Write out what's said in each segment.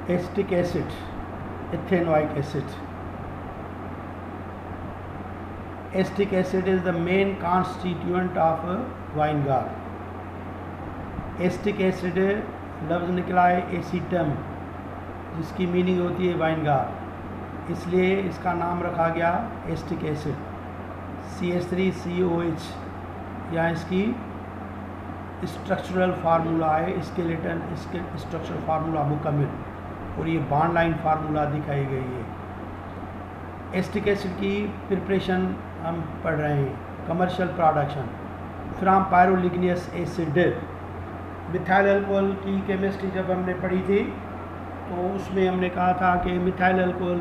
acetic acid, ethanoic acid. Acetic acid is the main constituent of vinegar. Acetic acid लफ्ज़ निकला है एसीटम, जिसकी meaning होती है वाइनगार, इसलिए इसका नाम रखा गया एस्टिक एसिड. CH3COH या इसकी स्ट्रक्चरल फार्मूला है, स्केलेटन स्ट्रक्चरल फार्मूला मुकम्मल, और ये बॉन्ड लाइन फार्मूला दिखाई गई है. एस्टिक एसिड की प्रिपरेशन हम पढ़ रहे हैं. Commercial production from pyroligneous acid. Methyl alcohol की केमिस्ट्री जब हमने पढ़ी थी तो उसमें हमने कहा था कि मिथाइल अल्कोहल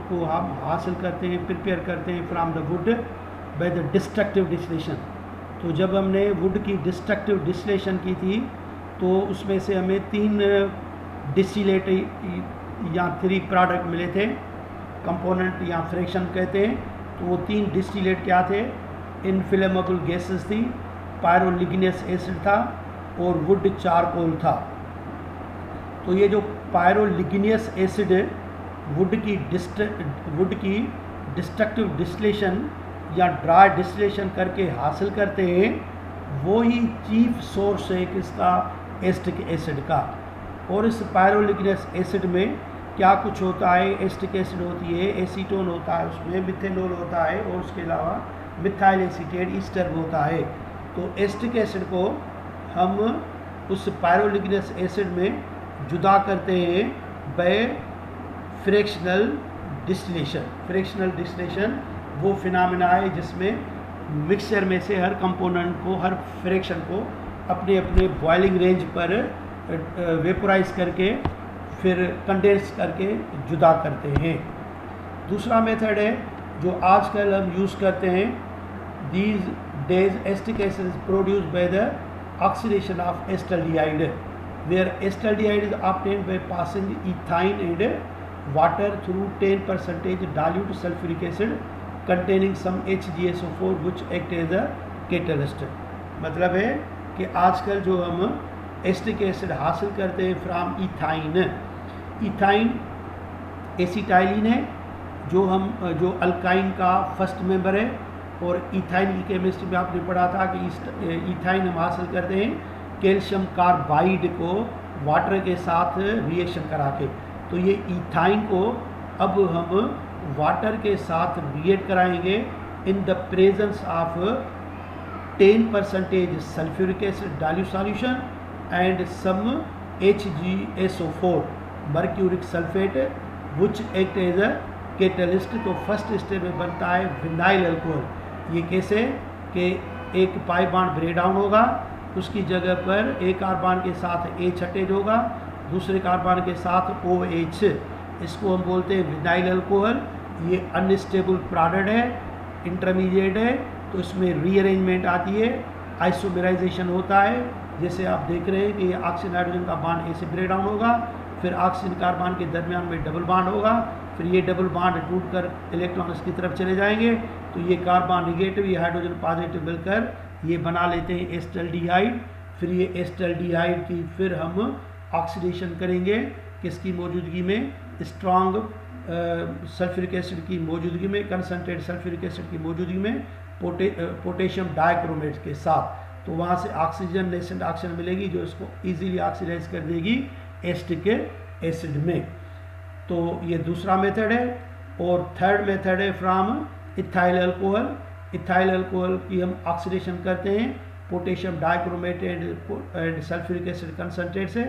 को हम हासिल करते हैं, प्रिपेयर करते हैं from the would by the destructive distillation. तो जब हमने वुड की डिस्ट्रक्टिव डिस्टिलेशन की थी तो उसमें से हमें 3 डिस्टिलेट या 3 प्रोडक्ट मिले थे, कंपोनेंट या फ्रैक्शन कहते हैं. तो वो 3 डिस्टिलेट क्या थे? इनफ्लेमेबल गैसेस थी, पायरोलिग्नियस एसिड था और वुड चारकोल था. तो ये जो पायरोलिग्नियस एसिड वुड की डिस्ट्रक्टिव डिस्टिलेशन या ड्राई डिस्टिलेशन करके हासिल करते हैं, वो ही चीफ सोर्स है किसका? एस्टिक एसिड का. और इस पायरोलिग्नियस एसिड में क्या कुछ होता है? एस्टिक एसिड होती है, एसीटोन होता है, उसमें मिथेनॉल होता है, और उसके अलावा मिथाइल एसीटेट ईस्टर होता है. तो एस्टिक एसिड को हम उस पायरोलिग्नियस एसिड में जुदा करते हैं by fractional distillation. Fractional distillation वो फिनोमेना है जिसमें मिक्सचर में से हर कंपोनेंट को, हर फ्रैक्शन को अपने अपने बॉइलिंग रेंज पर वेपोराइज करके फिर कंडेंस करके जुदा करते हैं. दूसरा मेथड है जो आजकल हम यूज़ करते हैं. These days acetic acid is produce by the oxidation of acetaldehyde, where acetaldehyde is obtained by passing ethyne and water through 10% dilute sulfuric acid containing some HgSO4 which act as a catalyst. मतलब है कि आजकल जो हम acetic acid हासिल करते हैं from ethyne. Ethyne acetylene है जो अल्काइन का फर्स्ट मेंबर है, और इथाइन की केमिस्ट्री में आपने पढ़ा था कि इथाइन हम हासिल करते हैं कैल्शियम कार्बाइड को वाटर के साथ रिएक्शन करा के. तो ये इथाइन को अब हम वाटर के साथ रिएक्ट कराएंगे in the presence of 10% sulphuric acid dilute solution and some HgSO4 mercuric sulphate which act as a catalyst. तो फर्स्ट स्टेप में बनता है विनाइल अल्कोहल. ये कैसे कि एक पाई बॉन्ड ब्रेक डाउन होगा, उसकी जगह पर एक कार्बन के साथ H अटैच होगा, दूसरे कार्बन के साथ OH. इसको हम बोलते हैं विनाइल अल्कोहल. ये अनस्टेबल प्रोडक्ट है, इंटरमीडिएट है, तो इसमें रीअरेंजमेंट आती है, आइसोमेराइजेशन होता है. जैसे आप देख रहे हैं कि ये ऑक्सीजन हाइड्रोजन का बॉन्ड ऐसे ब्रेक डाउन होगा, फिर ऑक्सीजन कार्बन के दरमियान में डबल बॉन्ड होगा, फिर ये डबल बॉन्ड टूटकर इलेक्ट्रॉन इसकी तरफ चले जाएंगे, तो ये कार्बन निगेटिव, ये हाइड्रोजन पॉजिटिव मिलकर ये बना लेते हैं एस्टल्डिहाइड. फिर ये एस्टल्डिहाइड की फिर हम ऑक्सीडेशन करेंगे किसकी मौजूदगी में? स्ट्रॉन्ग सल्फ्यूरिक एसिड की मौजूदगी में, कंसनट्रेट सल्फ्यूरिक एसिड की मौजूदगी में पोटेशियम डाइक्रोमेट के साथ. तो वहाँ से ऑक्सीजन नेसेंट ऑक्सीजन मिलेगी जो इसको इजीली ऑक्सीडाइज कर देगी एस्टिक एसिड में. तो ये दूसरा मेथड है. और थर्ड मेथड है from ethyl alcohol. Ethyl alcohol की हम ऑक्सीडेशन करते हैं potassium dichromate and sulphuric acid concentrate से,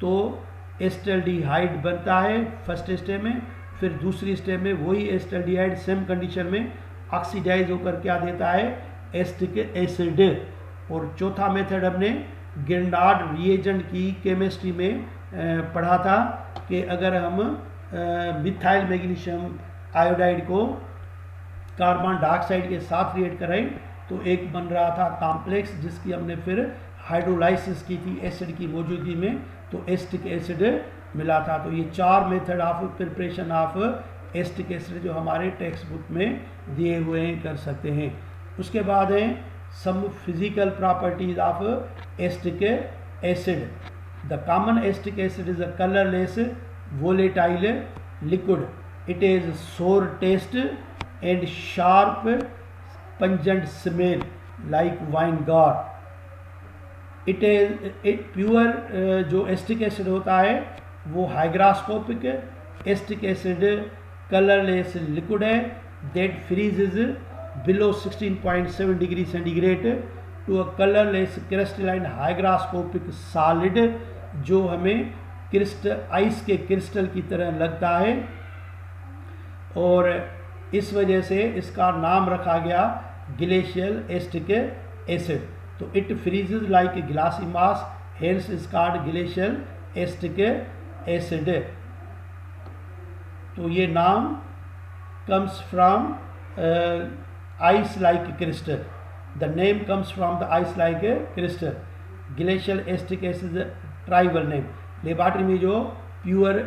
तो एस्टल्डिहाइड बनता है फर्स्ट स्टेप में. फिर दूसरी स्टेप में वही एस्टल्डिहाइड सेम कंडीशन में ऑक्सीडाइज होकर क्या देता है? Acetic acid. और चौथा मेथड हमने गिरनार्ड रिएजेंट की केमिस्ट्री में पढ़ा था कि अगर हम मिथाइल मैग्नीशियम आयोडाइड को कार्बन डाइऑक्साइड के साथ रिएक्ट कराएं तो एक बन रहा था कॉम्प्लेक्स, जिसकी हमने फिर हाइड्रोलाइसिस की थी एसिड की मौजूदगी में, तो एस्टिक एसिड मिला था. तो ये 4 method of preparation of acetic acid जो हमारे टेक्स्ट बुक में दिए हुए हैं कर सकते हैं. उसके बाद है some physical properties of acetic acid. The common acetic acid is a colourless volatile liquid. It is sour taste and sharp pungent smell like vinegar. It pure जो एस्टिक एसिड होता है वो हाइग्रास्कोपिक एस्टिक एसिड कलरलेस लिक्विड है that freezes below 16.7 degree centigrade to a colorless crystalline hygroscopic solid जो हमें ice के crystal की तरह लगता है, और इस वजह से इसका नाम रखा गया ग्लेशियल एस्टिक एसिड. तो it freezes like a glassy mass, hence is called glacial acetic acid. तो ये नाम comes from ice like crystal. The name comes from the ice like crystal. Glacial acetic acid is a tribal name. Laboratory में जो pure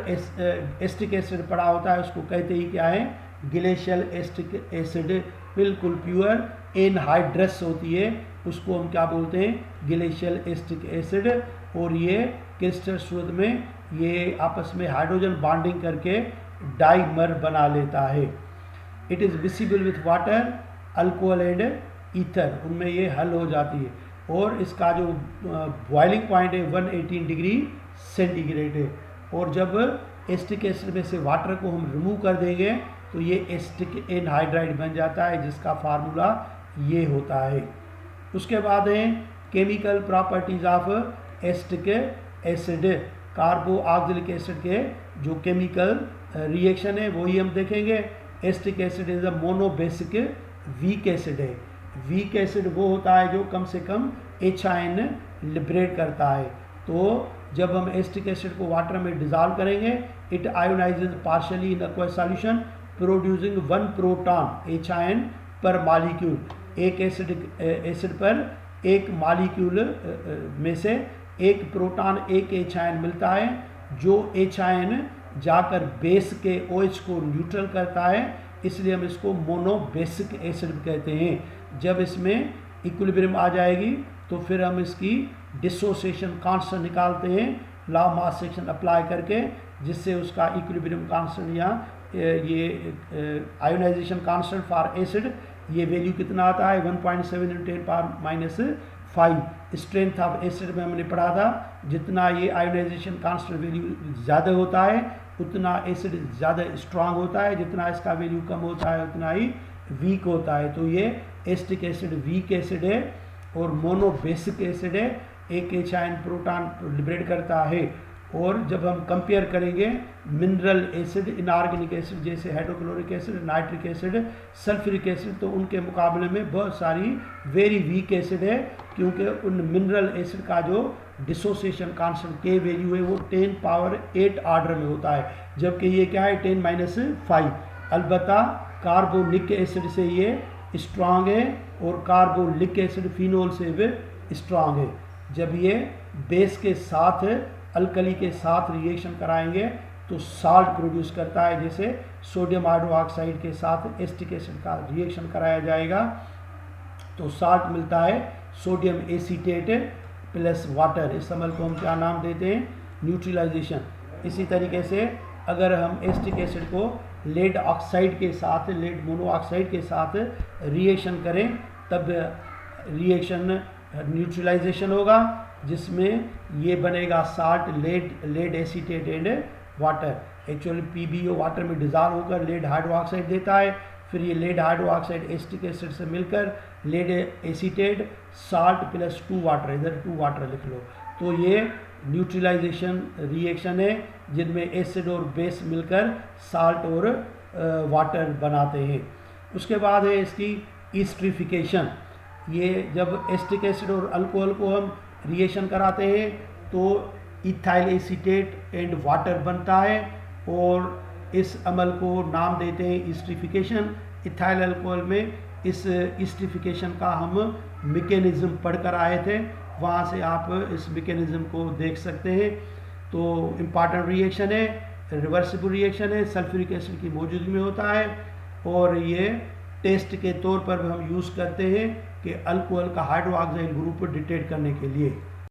acetic acid पड़ा होता है उसको कहते ही क्या है, ग्लेशियल एस्टिक एसिड. बिल्कुल प्योर एनहाइड्रस होती है, उसको हम क्या बोलते हैं, ग्लेशियल एस्टिक एसिड. और ये क्रिस्टल स्वरूप में ये आपस में हाइड्रोजन बॉन्डिंग करके डाइमर बना लेता है. It is miscible with water, alcohol and ether, उनमें ये हल हो जाती है. और इसका जो बॉइलिंग पॉइंट है 118 डिग्री सेंटीग्रेड है. और जब एस्टिक एसिड में से वाटर को हम रिमूव कर देंगे तो ये एस्टिक एनहाइड्राइड बन जाता है, जिसका फार्मूला ये होता है. उसके बाद है chemical properties of acetic acid. Carboxylic acid के जो केमिकल रिएक्शन है वही हम देखेंगे. Acetic acid is a monobasic weak acid है. वीक एसिड वो होता है जो कम से कम एच आयन लिबरेट करता है. तो जब हम एस्टिक एसिड को वाटर में डिजॉल्व करेंगे, it ionises partially in aqueous solution producing 1 proton H ion per molecule. एक एसिड पर एक मॉलिक्यूल में से एक प्रोटॉन एक एच आयन मिलता है, जो एच आयन जाकर बेस के OH को न्यूट्रल करता है, इसलिए हम इसको मोनोबेसिक एसिड कहते हैं. जब इसमें इक्विलिब्रियम आ जाएगी तो फिर हम इसकी डिसोसिएशन कांस्टेंट निकालते हैं law of mass section apply करके, जिससे उसका इक्विलिब्रियम कांस्टेंट या ये आयोनाइजेशन कांस्टेंट फॉर एसिड ये वैल्यू कितना आता है 1.7 × 10⁻⁵. स्ट्रेंथ ऑफ एसिड में हमने पढ़ा था जितना ये आयोनाइजेशन कांस्टेंट वैल्यू ज़्यादा होता है उतना एसिड ज़्यादा स्ट्रांग होता है, जितना इसका वैल्यू कम होता है उतना ही वीक होता है. तो ये एस्टिक एसिड वीक एसिड है और मोनोबेसिक एसिड है, एक एच आयन प्रोटॉन लिबरेट करता है. और जब हम कंपेयर करेंगे मिनरल एसिड, इनऑर्गेनिक एसिड जैसे hydrochloric acid, nitric acid, sulphuric acid, तो उनके मुकाबले में बहुत सारी वेरी वीक एसिड है, क्योंकि उन मिनरल एसिड का जो डिसोसिएशन कांस्टेंट के वैल्यू है वो 10 पावर 8 ऑर्डर में होता है, जबकि ये क्या है 10⁻⁵. अलबत्ता कार्बोनिक एसिड से ये स्ट्रांग है और कार्बोनिक एसिड फिनोल से भी स्ट्रांग है. जब ये बेस के साथ अल्कली के साथ रिएक्शन कराएंगे तो साल्ट प्रोड्यूस करता है. जैसे सोडियम हाइड्रोक्साइड के साथ एस्टिक एसिड का रिएक्शन कराया जाएगा तो साल्ट मिलता है सोडियम एसीटेट प्लस वाटर. इस अमल को हम क्या नाम देते हैं, न्यूट्रलाइजेशन. इसी तरीके से अगर हम एस्टिक एसिड को लेड ऑक्साइड के साथ, लेड मोनोऑक्साइड के साथ रिएक्शन करें तब रिएक्शन न्यूट्रलाइजेशन होगा, जिसमें ये बनेगा salt, lead acetate and water. Actually PbO water में डिजॉल्व होकर लेड हाइड्रोक्साइड देता है, फिर ये लेड हाइड्रोक्साइड एस्टिक एसिड से मिलकर lead acetate salt plus 2 water, इधर 2 वाटर लिख लो. तो ये न्यूट्रलाइजेशन रिएक्शन है जिनमें एसिड और बेस मिलकर साल्ट और वाटर बनाते हैं. उसके बाद है इसकी ईस्ट्रिफिकेशन. ये जब एस्टिक एसिड और अल्कोहल को हम रिएक्शन कराते हैं तो इथाइल एसीटेट एंड वाटर बनता है, और इस अमल को नाम देते हैं ईस्ट्रिफिकेशन. इथाइल अल्कोहल में इस ईस्ट्रिफिकेशन का हम मैकेनिज्म पढ़कर आए थे, वहाँ से आप इस मैकेनिज्म को देख सकते हैं. तो इम्पॉर्टेंट रिएक्शन है, रिवर्सिबल रिएक्शन है, सल्फ्यूरिक एसिड की मौजूदगी में होता है, और ये टेस्ट के तौर पर हम यूज़ करते हैं कि अल्कोहल का हाइड्रोक्साइड ग्रुप डिटेक्ट करने के लिए.